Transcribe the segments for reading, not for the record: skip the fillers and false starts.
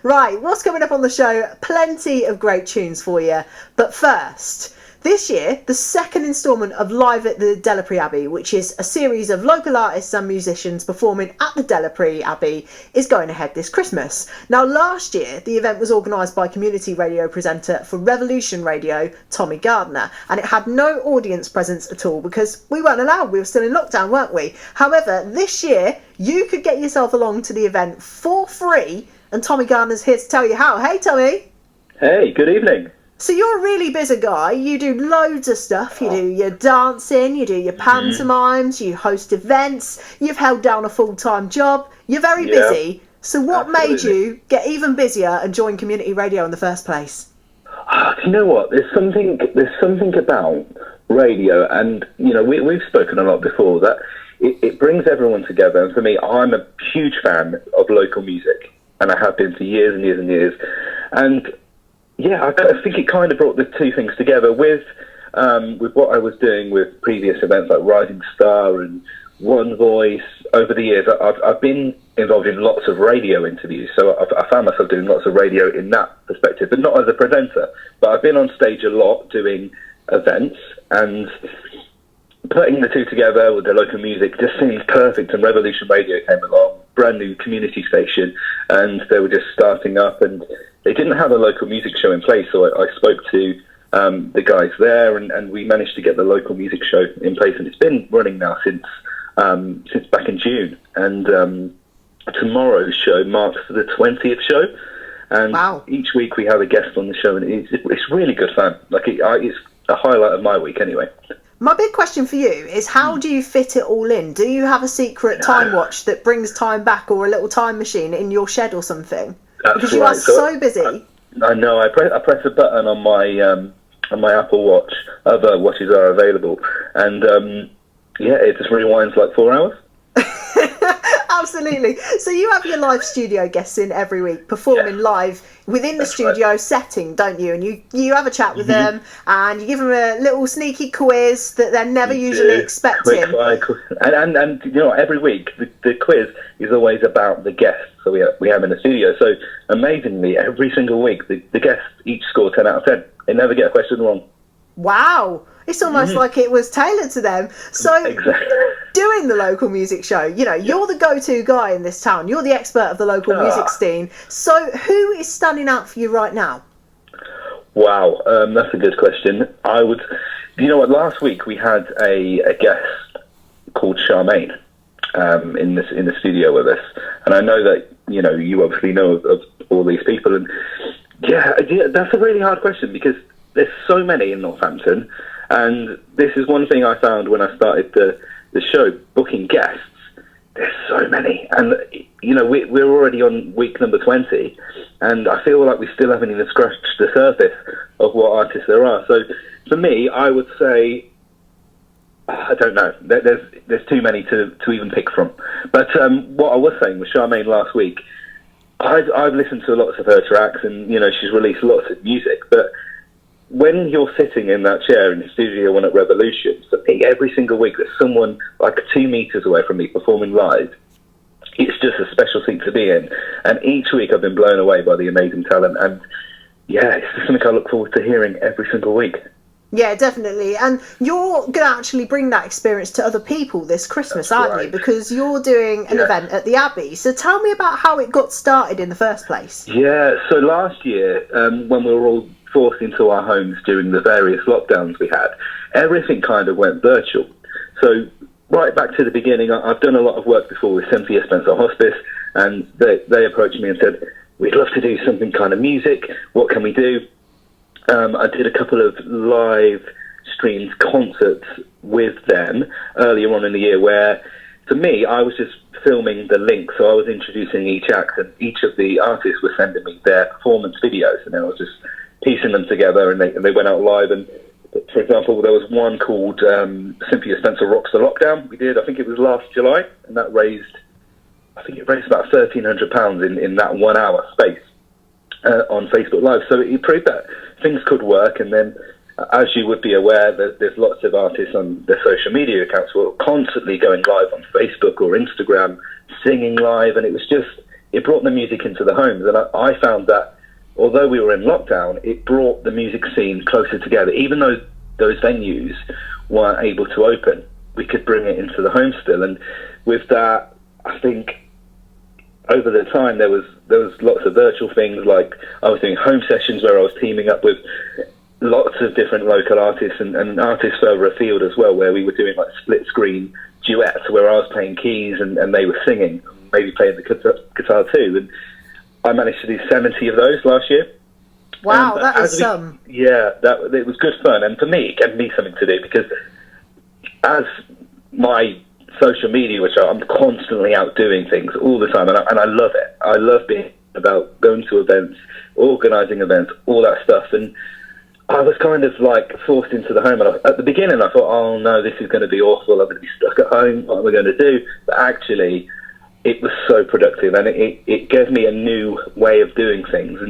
Right, what's coming up on the show? Plenty of great tunes for you. But first, this year, the second instalment of Live at the Delapre Abbey, which is a series of local artists and musicians performing at the Delapre Abbey, is going ahead this Christmas. Now, last year, the event was organised by community radio presenter for Revolution Radio, Tommy Gardner, and it had no audience presence at all because we weren't allowed. We were still in lockdown, weren't we? However, this year, you could get yourself along to the event for free, and Tommy Gardner's here to tell you how. Hey, Tommy! Hey, good evening. So you're a really busy guy. You do loads of stuff. You do your dancing, you do your pantomimes, you host events, you've held down a full-time job. You're very busy. So what made you get even busier and join community radio in the first place? Do you know what? There's something about radio, and we've spoken a lot before, that it brings everyone together. And for me, I'm a huge fan of local music, and I have been for years and years and years. And yeah, I think it kind of brought the two things together with what I was doing with previous events like Rising Star and One Voice. Over the years, I've been involved in lots of radio interviews, so I found myself doing lots of radio in that perspective, but not as a presenter. But I've been on stage a lot doing events, and putting the two together with the local music just seemed perfect. And Revolution Radio came along, brand new community station, and they were just starting up, and they didn't have a local music show in place, so I spoke to the guys there, and we managed to get the local music show in place, and it's been running now since back in June. And tomorrow's show marks the 20th show, and each week we have a guest on the show, and it's really good fun. It's a highlight of my week anyway. My big question for you is, how do you fit it all in? Do you have a secret time watch that brings time back, or a little time machine in your shed or something? Because you are so busy. I know. I press a button on my Apple Watch. Other watches are available, and it just rewinds like 4 hours. Absolutely. So you have your live studio guests in every week, performing live within the studio setting, don't you? And you have a chat with them, and you give them a little sneaky quiz that they're never usually expecting. And every week the quiz is always about the guests. So we have in the studio. So amazingly, every single week the guests each score 10 out of 10. They never get a question wrong. Wow. It's almost like it was tailored to them. So doing the local music show, you're the go-to guy in this town. You're the expert of the local music scene. So who is standing out for you right now? Wow, that's a good question. Last week we had a guest called Charmaine in the studio with us. And I know that, you obviously know of all these people. And yeah, that's a really hard question because there's so many in Northampton. And this is one thing I found when I started the show, booking guests. There's so many. And, we're already on week number 20, and I feel like we still haven't even scratched the surface of what artists there are. So for me, I would say, I don't know. There's too many to even pick from. But what I was saying with Charmaine last week, I've listened to lots of her tracks, and, she's released lots of music, but when you're sitting in that chair in the Studio One at Revolution, for me, every single week there's someone like 2 meters away from me performing live. It's just a special seat to be in. And each week I've been blown away by the amazing talent. And yeah, it's just something I look forward to hearing every single week. Yeah, definitely. And you're going to actually bring that experience to other people this Christmas, aren't you? Because you're doing an event at the Abbey. So tell me about how it got started in the first place. Yeah, so last year, when we were all forced into our homes during the various lockdowns we had, everything kind of went virtual. So right back to the beginning, I've done a lot of work before with Cynthia Spencer Hospice, and they approached me and said, we'd love to do something kind of music, what can we do? I did a couple of live streamed concerts with them earlier on in the year where, for me, I was just filming the link, so I was introducing each act, and each of the artists were sending me their performance videos, and I was just piecing them together, and they went out live. And for example, there was one called Cynthia Spencer Rocks the Lockdown. We did, I think it was last July, and that raised about £1,300 in that 1 hour space on Facebook Live. So it proved that things could work. And then, as you would be aware, there's lots of artists on their social media accounts who are constantly going live on Facebook or Instagram, singing live, and it it brought the music into the homes. And I found that although we were in lockdown, it brought the music scene closer together. Even though those venues weren't able to open, we could bring it into the home still. And with that, I think over the time there was lots of virtual things. Like I was doing home sessions where I was teaming up with lots of different local artists and artists further afield as well, where we were doing like split screen duets where I was playing keys and they were singing, maybe playing the guitar too. And I managed to do 70 of those last year. Wow, that is some. Yeah, it was good fun, and for me, it gave me something to do, because as my social media, which I'm constantly out doing things all the time, and I love it. I love being about going to events, organising events, all that stuff, and I was kind of like forced into the home. And at the beginning, I thought, oh no, this is going to be awful. I'm going to be stuck at home. What am I going to do? But actually, it was so productive, and it gave me a new way of doing things.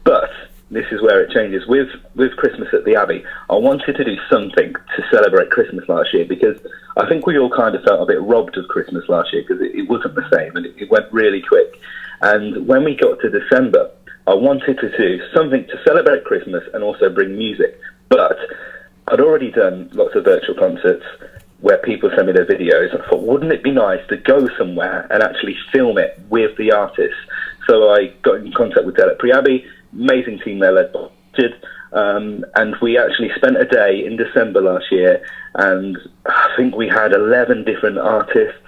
But this is where it changes. With Christmas at the Abbey, I wanted to do something to celebrate Christmas last year, because I think we all kind of felt a bit robbed of Christmas last year, because it wasn't the same, and it went really quick. And when we got to December, I wanted to do something to celebrate Christmas and also bring music. But I'd already done lots of virtual concerts where people send me their videos. I thought, wouldn't it be nice to go somewhere and actually film it with the artists? So I got in contact with Delapre Abbey, amazing team there led by Richard, and we actually spent a day in December last year, and I think we had 11 different artists,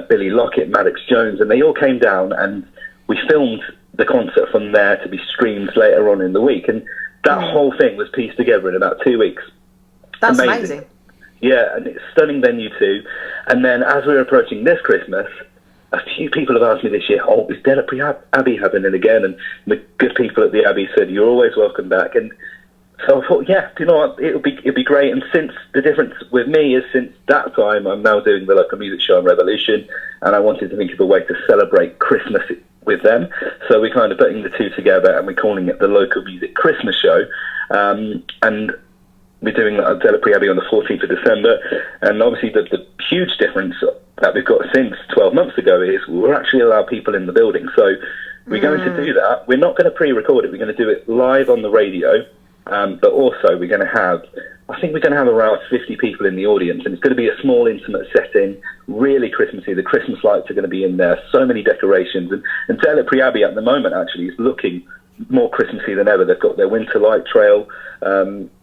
Billy Lockett, Maddox Jones, and they all came down, and we filmed the concert from there to be streamed later on in the week, and that whole thing was pieced together in about 2 weeks. That's amazing. Yeah, and it's a stunning venue too. And then as we're approaching this Christmas, a few people have asked me this year, oh, is Delapre Abbey happening again? And the good people at the Abbey said, you're always welcome back. And so I thought, yeah, do you know what, it'll be great. And since the difference with me is since that time, I'm now doing the local music show on Revolution, and I wanted to think of a way to celebrate Christmas with them. So we're kind of putting the two together, and we're calling it the Local Music Christmas Show. And we're doing that at Delapre Abbey on the 14th of December. And obviously the huge difference that we've got since 12 months ago is we're actually allowed people in the building. So we're going to do that. We're not going to pre-record it. We're going to do it live on the radio. But also we're going to have, I think we're going to have around 50 people in the audience, and it's going to be a small, intimate setting, really Christmassy. The Christmas lights are going to be in there, so many decorations. And Delapre Abbey at the moment actually is looking more Christmassy than ever. They've got their winter light trail.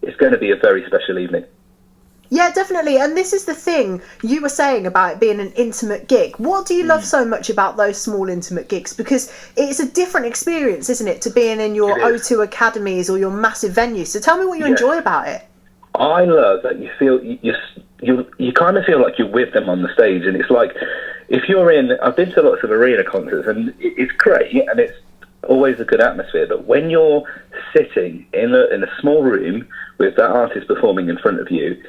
It's going to be a very special evening. Yeah, definitely. And this is the thing you were saying about it being an intimate gig. What do you love so much about those small intimate gigs? Because it's a different experience, isn't it, to being in your O2 academies or your massive venues. So tell me what you enjoy about it. I love that you feel you kind of feel like you're with them on the stage, and it's like if you're in. I've been to lots of arena concerts, and it's great, and it's always a good atmosphere. But when you're sitting in a small room with that artist performing in front of you,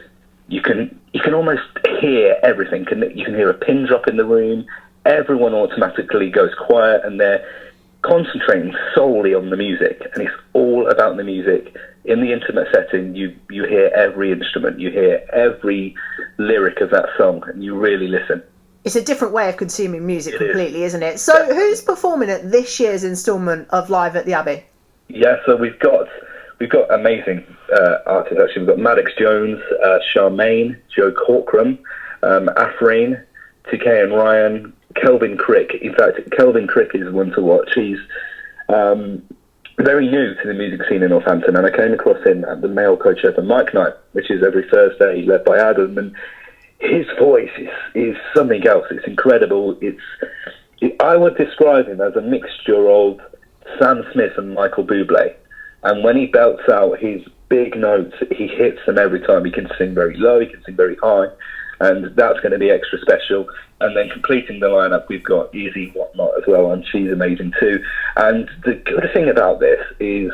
you can almost hear everything. You can hear a pin drop in the room. Everyone automatically goes quiet, and they're concentrating solely on the music, and it's all about the music. In the intimate setting, you hear every instrument, you hear every lyric of that song, and you really listen. It's a different way of consuming music completely, isn't it? So who's performing at this year's instalment of Live at the Abbey? Yeah, so we've got amazing artists, actually. We've got Maddox Jones, Charmaine, Joe Corcoran, Afreen, TK and Ryan, Kelvin Crick. In fact, Kelvin Crick is one to watch. He's very new to the music scene in Northampton, and I came across him at the Male Coach Open Mic Night, which is every Thursday, led by Adam, and his voice is something else. It's incredible. I would describe him as a mixture of Sam Smith and Michael Bublé. And when he belts out his big notes, he hits them every time. He can sing very low, he can sing very high, and that's going to be extra special. And then completing the lineup, we've got Easy Whatnot as well, and she's amazing too. And the good thing about this is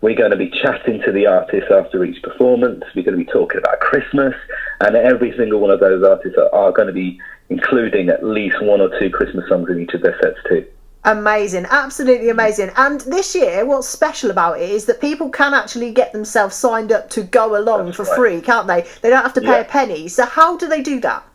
we're going to be chatting to the artists after each performance. We're going to be talking about Christmas, and every single one of those artists are going to be including at least one or two Christmas songs in each of their sets too. Amazing, absolutely amazing. And this year, what's special about it is that people can actually get themselves signed up to go along for free, can't they? They don't have to pay a penny. So how do they do that?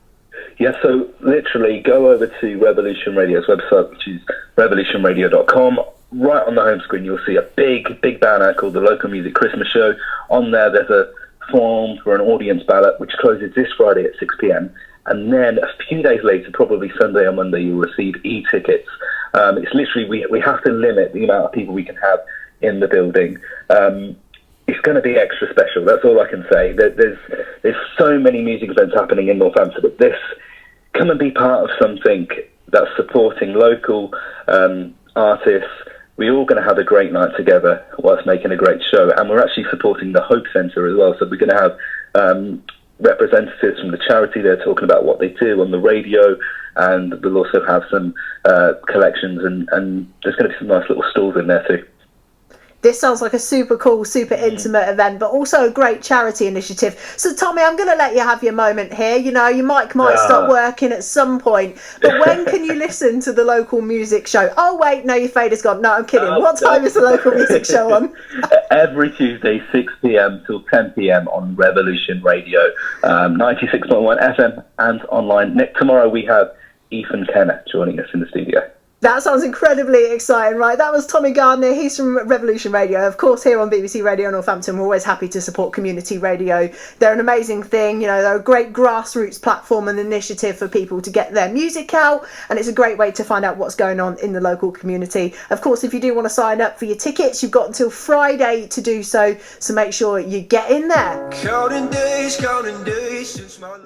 Yeah, so literally go over to Revolution Radio's website, which is revolutionradio.com. Right on the home screen, you'll see a big banner called the Local Music Christmas Show. On there, there's a form for an audience ballot, which closes this Friday at 6 p.m. And then a few days later, probably Sunday or Monday, you'll receive e-tickets. It's literally, we have to limit the amount of people we can have in the building. It's going to be extra special. That's all I can say. There's so many music events happening in Northampton, but this, come and be part of something that's supporting local artists. We're all going to have a great night together whilst making a great show, and we're actually supporting the Hope Centre as well. So we're going to have representatives from the charity there talking about what they do on the radio, and we'll also have some collections, and there's going to be some nice little stalls in there too. This sounds like a super cool, super intimate event, but also a great charity initiative. So, Tommy, I'm going to let you have your moment here. You know, your mic might stop working at some point, but when can you listen to the local music show? Oh, wait, no, your fader's gone. No, I'm kidding. What time is the local music show on? Every Tuesday, 6 p.m. till 10 p.m. on Revolution Radio, 96.1 FM and online. Tomorrow we have Ethan Kenner joining us in the studio. That sounds incredibly exciting, right? That was Tommy Gardner. He's from Revolution Radio. Of course, here on BBC Radio Northampton, we're always happy to support community radio. They're an amazing thing. You know, they're a great grassroots platform and initiative for people to get their music out. And it's a great way to find out what's going on in the local community. Of course, if you do want to sign up for your tickets, you've got until Friday to do so. So make sure you get in there. Counting days since my